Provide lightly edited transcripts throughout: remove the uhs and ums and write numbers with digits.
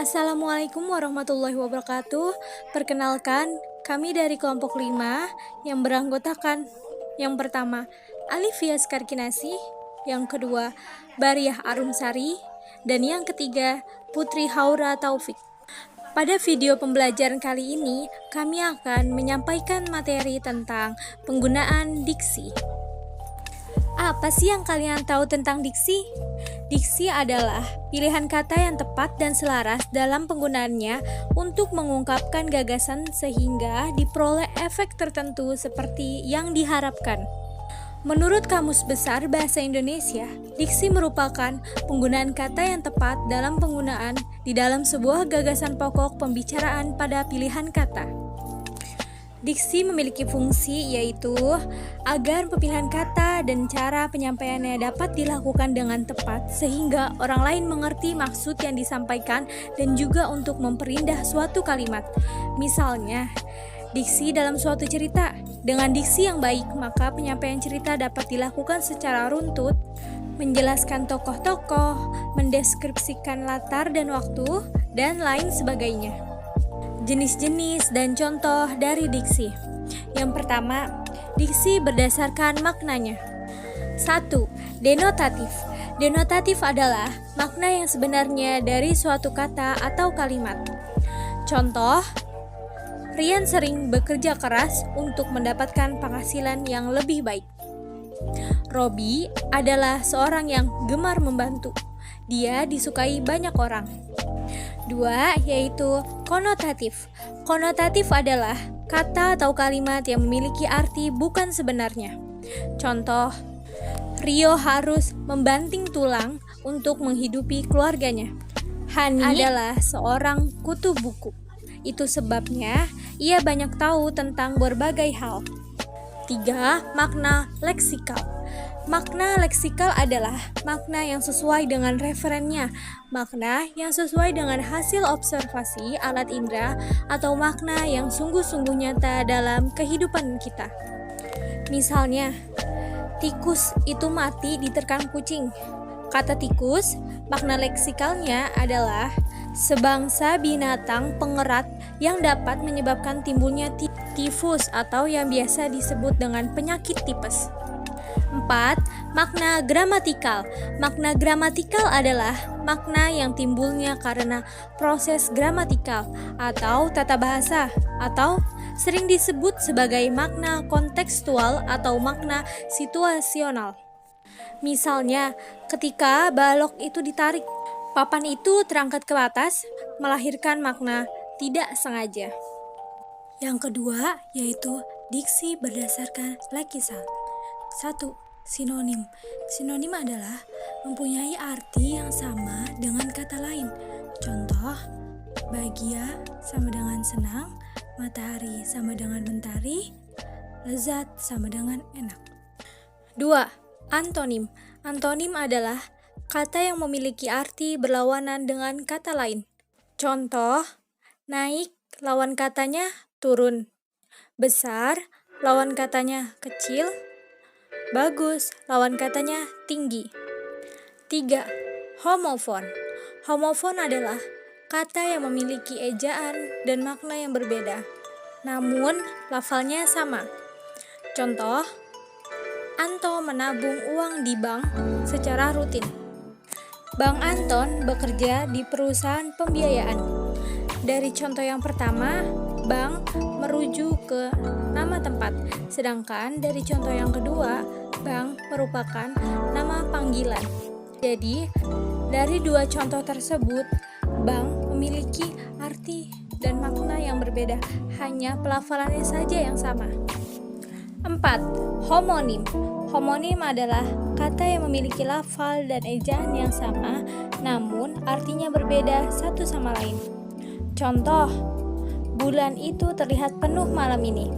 Assalamualaikum warahmatullahi wabarakatuh. Perkenalkan, kami dari kelompok 5 yang beranggotakan yang pertama, Alifia Skarkinasi, yang kedua, Bariah Arumsari, dan yang ketiga, Putri Haura Taufik. Pada video pembelajaran kali ini, kami akan menyampaikan materi tentang penggunaan diksi. Apa sih yang kalian tahu tentang diksi? Diksi adalah pilihan kata yang tepat dan selaras dalam penggunaannya untuk mengungkapkan gagasan sehingga diperoleh efek tertentu seperti yang diharapkan. Menurut Kamus Besar Bahasa Indonesia, diksi merupakan penggunaan kata yang tepat dalam penggunaan di dalam sebuah gagasan pokok pembicaraan pada pilihan kata. Diksi memiliki fungsi yaitu agar pemilihan kata dan cara penyampaiannya dapat dilakukan dengan tepat sehingga orang lain mengerti maksud yang disampaikan dan juga untuk memperindah suatu kalimat. Misalnya, diksi dalam suatu cerita. Dengan diksi yang baik, maka penyampaian cerita dapat dilakukan secara runtut, menjelaskan tokoh-tokoh, mendeskripsikan latar dan waktu, dan lain sebagainya. Jenis-jenis dan contoh dari diksi. Yang pertama, diksi berdasarkan maknanya. 1. Denotatif. Denotatif adalah makna yang sebenarnya dari suatu kata atau kalimat. Contoh, Rian sering bekerja keras untuk mendapatkan penghasilan yang lebih baik. Robi adalah seorang yang gemar membantu. Dia disukai banyak orang. 2. Yaitu konotatif. Konotatif adalah kata atau kalimat yang memiliki arti bukan sebenarnya. Contoh, Rio harus membanting tulang untuk menghidupi keluarganya. Hani adalah seorang kutu buku. Itu sebabnya ia banyak tahu tentang berbagai hal. 3. Makna leksikal. Makna leksikal adalah makna yang sesuai dengan referennya, makna yang sesuai dengan hasil observasi alat indera, atau makna yang sungguh-sungguh nyata dalam kehidupan kita. Misalnya, tikus itu mati diterkam kucing. Kata tikus, makna leksikalnya adalah sebangsa binatang pengerat yang dapat menyebabkan timbulnya tifus atau yang biasa disebut dengan penyakit tipes. 4. Makna gramatikal. Makna gramatikal adalah makna yang timbulnya karena proses gramatikal atau tata bahasa, atau sering disebut sebagai makna kontekstual atau makna situasional. Misalnya, ketika balok itu ditarik, papan itu terangkat ke atas, melahirkan makna tidak sengaja. Yang kedua, yaitu diksi berdasarkan lekisal. 1. Sinonim. Sinonim adalah mempunyai arti yang sama dengan kata lain. Contoh, bahagia sama dengan senang, matahari sama dengan mentari, lezat sama dengan enak. 2. Antonim. Antonim adalah kata yang memiliki arti berlawanan dengan kata lain. Contoh, naik lawan katanya turun, besar lawan katanya kecil, bagus lawan katanya tinggi. 3. Homofon. Homofon adalah kata yang memiliki ejaan dan makna yang berbeda, namun lafalnya sama. Contoh, Anto menabung uang di bank secara rutin. Bang Anton bekerja di perusahaan pembiayaan. Dari contoh yang pertama, bank merujuk ke nama tempat, sedangkan dari contoh yang kedua, bank merupakan nama panggilan. Jadi, dari dua contoh tersebut, bank memiliki arti dan makna yang berbeda, hanya pelafalannya saja yang sama. 4. Homonim. Homonim adalah kata yang memiliki lafal dan ejaan yang sama, namun artinya berbeda satu sama lain. Contoh, bulan itu terlihat penuh malam ini.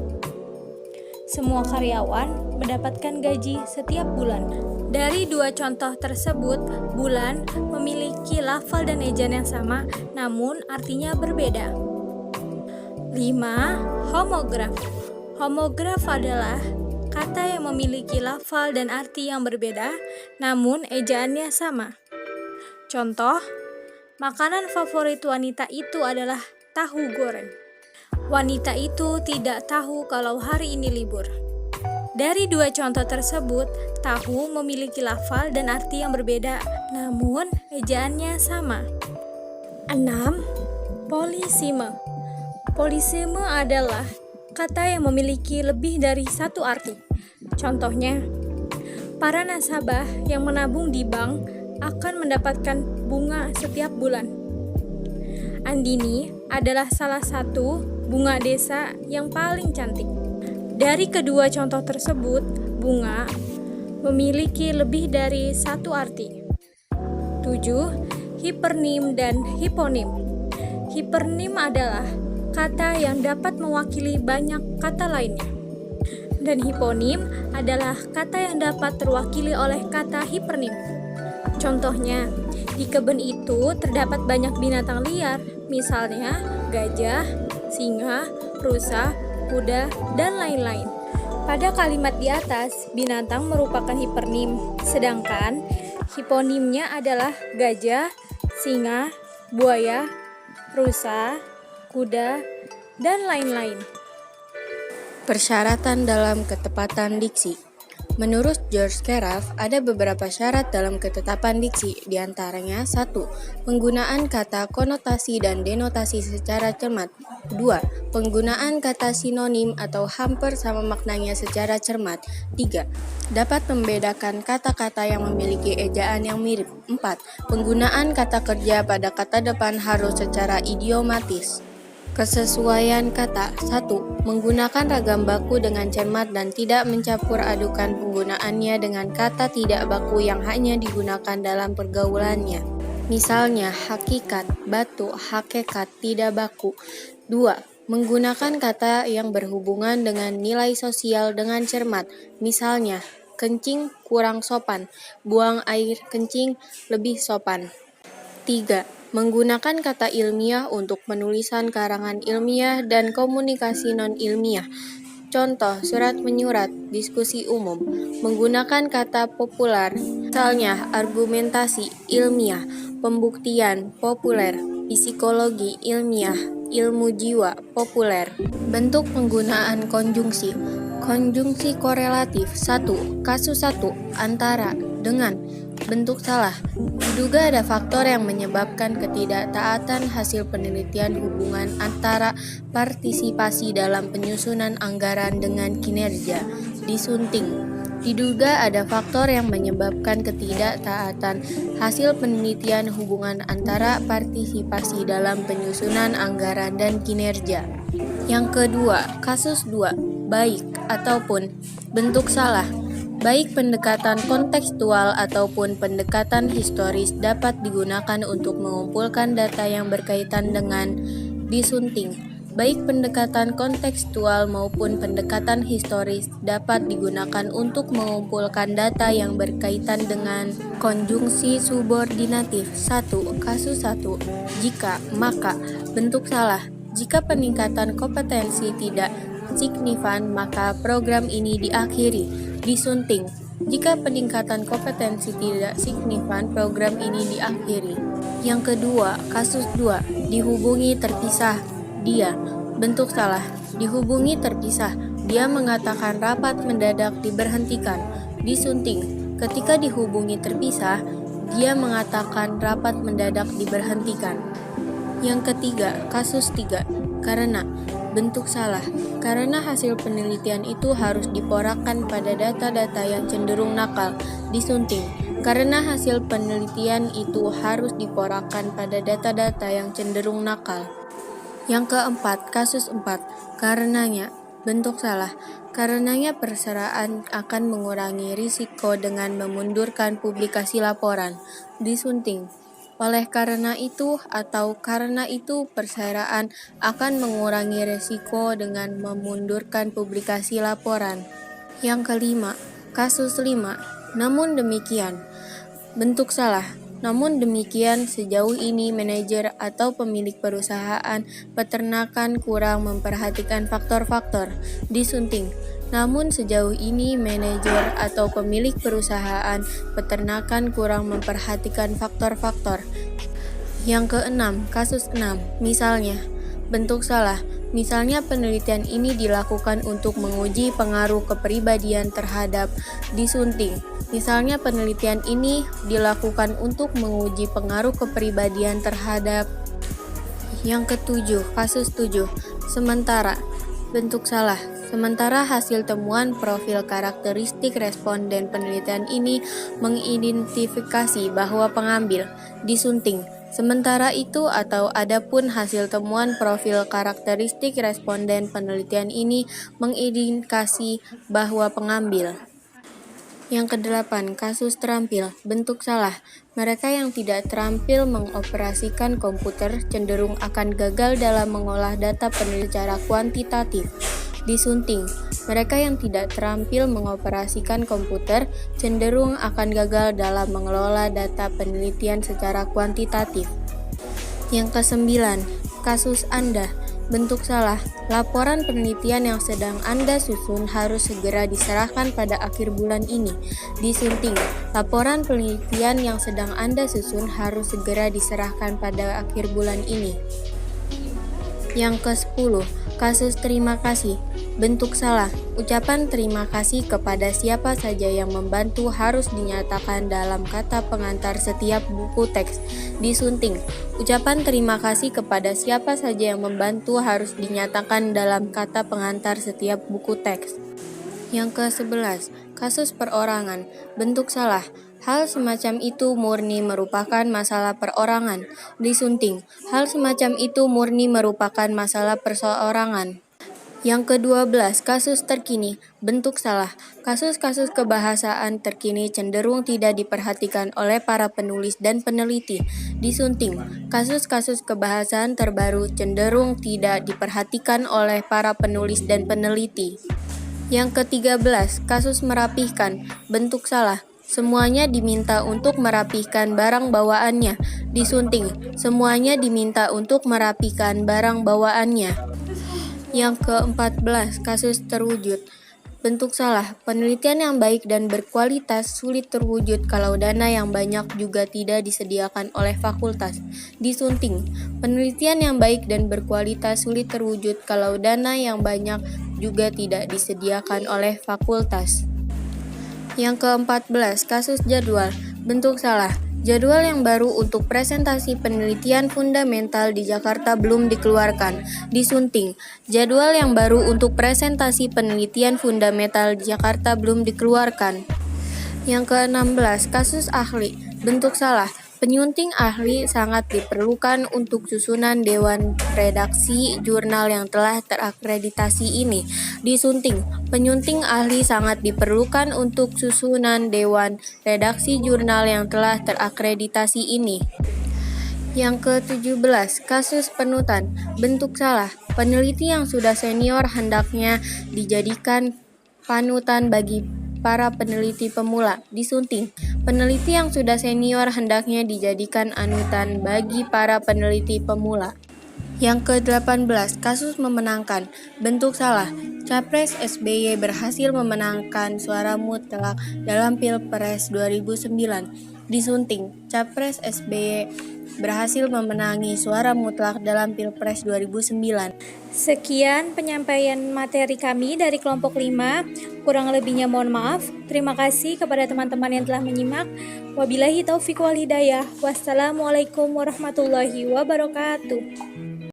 Semua karyawan mendapatkan gaji setiap bulan. Dari dua contoh tersebut, bulan memiliki lafal dan ejaan yang sama, namun artinya berbeda. 5. Homograf. Homograf adalah kata yang memiliki lafal dan arti yang berbeda, namun ejaannya sama. Contoh, Makanan favorit wanita itu adalah tahu goreng. Wanita itu tidak tahu kalau hari ini libur. Dari dua contoh tersebut, tahu memiliki lafal dan arti yang berbeda, namun ejaannya sama. 6. Poliseme. Poliseme adalah kata yang memiliki lebih dari satu arti. Contohnya, para nasabah yang menabung di bank akan mendapatkan bunga setiap bulan. Andini adalah salah satu bunga desa yang paling cantik. Dari kedua contoh tersebut, bunga memiliki lebih dari satu arti. 7. Hipernim dan hiponim. Hipernim adalah kata yang dapat mewakili banyak kata lainnya. Dan hiponim adalah kata yang dapat terwakili oleh kata hipernim. Contohnya, di kebun itu terdapat banyak binatang liar, misalnya gajah, singa, rusa, kuda, dan lain-lain. Pada kalimat di atas, binatang merupakan hipernim, sedangkan hiponimnya adalah gajah, singa, buaya, rusa, kuda, dan lain-lain. Persyaratan dalam ketepatan diksi. Menurut George Keraf, ada beberapa syarat dalam ketetapan diksi, diantaranya 1. Penggunaan kata konotasi dan denotasi secara cermat. 2. Penggunaan kata sinonim atau hampir sama maknanya secara cermat. 3. Dapat membedakan kata-kata yang memiliki ejaan yang mirip. 4. Penggunaan kata kerja pada kata depan harus secara idiomatis. Kesesuaian kata. 1. Menggunakan ragam baku dengan cermat dan tidak mencampur adukan penggunaannya dengan kata tidak baku yang hanya digunakan dalam pergaulannya. Misalnya, hakikat, batu, hakikat, tidak baku. 2. Menggunakan kata yang berhubungan dengan nilai sosial dengan cermat. Misalnya, kencing kurang sopan, buang air kencing lebih sopan. 3. Menggunakan kata ilmiah untuk penulisan karangan ilmiah dan komunikasi non-ilmiah. Contoh, surat menyurat, diskusi umum. Menggunakan kata populer, misalnya argumentasi, ilmiah, pembuktian, populer, psikologi, ilmiah, ilmu jiwa, populer. Bentuk penggunaan konjungsi. Konjungsi korelatif. 1. Kasus 1. Antara, dengan. Bentuk salah. Diduga ada faktor yang menyebabkan ketidaktaatan hasil penelitian hubungan antara partisipasi dalam penyusunan anggaran dengan kinerja. Disunting. Diduga ada faktor yang menyebabkan ketidaktaatan hasil penelitian hubungan antara partisipasi dalam penyusunan anggaran dan kinerja. Yang kedua, kasus 2. Baik ataupun bentuk salah. Baik pendekatan kontekstual ataupun pendekatan historis dapat digunakan untuk mengumpulkan data yang berkaitan dengan disunting. Baik pendekatan kontekstual maupun pendekatan historis dapat digunakan untuk mengumpulkan data yang berkaitan dengan konjungsi subordinatif. 1. Kasus 1. Jika, maka, bentuk salah. Jika peningkatan kompetensi tidak signifan, maka program ini diakhiri. Disunting. Jika peningkatan kompetensi tidak signifan, program ini diakhiri. Yang kedua, kasus 2. Dihubungi terpisah. Dia. Bentuk salah. Dihubungi terpisah. Dia mengatakan rapat mendadak diberhentikan. Disunting. Ketika dihubungi terpisah, dia mengatakan rapat mendadak diberhentikan. Yang ketiga, kasus 3. Karena. Bentuk salah. Karena hasil penelitian itu harus diporakkan pada data-data yang cenderung nakal. Disunting. Karena hasil penelitian itu harus diporakkan pada data-data yang cenderung nakal. Yang keempat, kasus 4. Karenanya. Bentuk salah. Karenanya perseraan akan mengurangi risiko dengan memundurkan publikasi laporan. Disunting. Oleh karena itu atau karena itu perseraan akan mengurangi risiko dengan memundurkan publikasi laporan. Yang kelima, kasus 5. Namun demikian, bentuk salah. Namun demikian, sejauh ini manajer atau pemilik perusahaan peternakan kurang memperhatikan faktor-faktor. Disunting. Namun sejauh ini manajer atau pemilik perusahaan peternakan kurang memperhatikan faktor-faktor. Yang keenam, kasus 6. Misalnya, bentuk salah. Misalnya penelitian ini dilakukan untuk menguji pengaruh kepribadian terhadap disunting. Misalnya penelitian ini dilakukan untuk menguji pengaruh kepribadian terhadap. Yang ketujuh, kasus 7. Sementara, bentuk salah. Sementara hasil temuan profil karakteristik responden penelitian ini mengidentifikasi bahwa pengambil disunting. Sementara itu atau adapun hasil temuan profil karakteristik responden penelitian ini mengindikasi bahwa pengambil. Yang kedelapan, kasus terampil. Bentuk salah. Mereka yang tidak terampil mengoperasikan komputer cenderung akan gagal dalam mengolah data penelitian secara kuantitatif. Disunting. Mereka yang tidak terampil mengoperasikan komputer cenderung akan gagal dalam mengelola data penelitian secara kuantitatif. Yang kesembilan, kasus Anda. Bentuk salah. Laporan penelitian yang sedang Anda susun harus segera diserahkan pada akhir bulan ini. Disunting. Laporan penelitian yang sedang Anda susun harus segera diserahkan pada akhir bulan ini. Yang ke-10, kasus terima kasih. Bentuk salah. Ucapan terima kasih kepada siapa saja yang membantu harus dinyatakan dalam kata pengantar setiap buku teks. Disunting. Ucapan terima kasih kepada siapa saja yang membantu harus dinyatakan dalam kata pengantar setiap buku teks. Yang ke-11, kasus perorangan. Bentuk salah. Hal semacam itu murni merupakan masalah perorangan. Disunting. Hal semacam itu murni merupakan masalah perseorangan. Yang ke-12, kasus terkini. Bentuk salah. Kasus-kasus kebahasaan terkini cenderung tidak diperhatikan oleh para penulis dan peneliti. Disunting. Kasus-kasus kebahasaan terbaru cenderung tidak diperhatikan oleh para penulis dan peneliti. Yang ke-13, kasus merapihkan. Bentuk salah. Semuanya diminta untuk merapihkan barang bawaannya. Disunting. Semuanya diminta untuk merapihkan barang bawaannya. Yang ke-14, kasus terwujud. Bentuk salah. Penelitian yang baik dan berkualitas sulit terwujud kalau dana yang banyak juga tidak disediakan oleh fakultas. Disunting. Penelitian yang baik dan berkualitas sulit terwujud kalau dana yang banyak juga tidak disediakan oleh fakultas. Yang ke-14, kasus jadwal. Bentuk salah. Jadwal yang baru untuk presentasi penelitian fundamental di Jakarta belum dikeluarkan. Disunting. Jadwal yang baru untuk presentasi penelitian fundamental di Jakarta belum dikeluarkan. Yang ke-16, kasus ahli. Bentuk salah. Penyunting ahli sangat diperlukan untuk susunan dewan redaksi jurnal yang telah terakreditasi ini. Disunting. Penyunting ahli sangat diperlukan untuk susunan dewan redaksi jurnal yang telah terakreditasi ini. Yang ke-17, kasus penutan. Bentuk salah. Peneliti yang sudah senior hendaknya dijadikan panutan bagi para peneliti pemula. Disunting. Peneliti yang sudah senior hendaknya dijadikan anutan bagi para peneliti pemula. Yang ke-18, kasus memenangkan. Bentuk salah. Capres SBY berhasil memenangkan suara mutlak dalam Pilpres 2009. Disunting. Capres SBY berhasil memenangi suara mutlak dalam Pilpres 2009. Sekian penyampaian materi kami dari kelompok 5. Kurang lebihnya mohon maaf. Terima kasih kepada teman-teman yang telah menyimak. Wabillahi taufiq wal hidayah. Wassalamualaikum warahmatullahi wabarakatuh.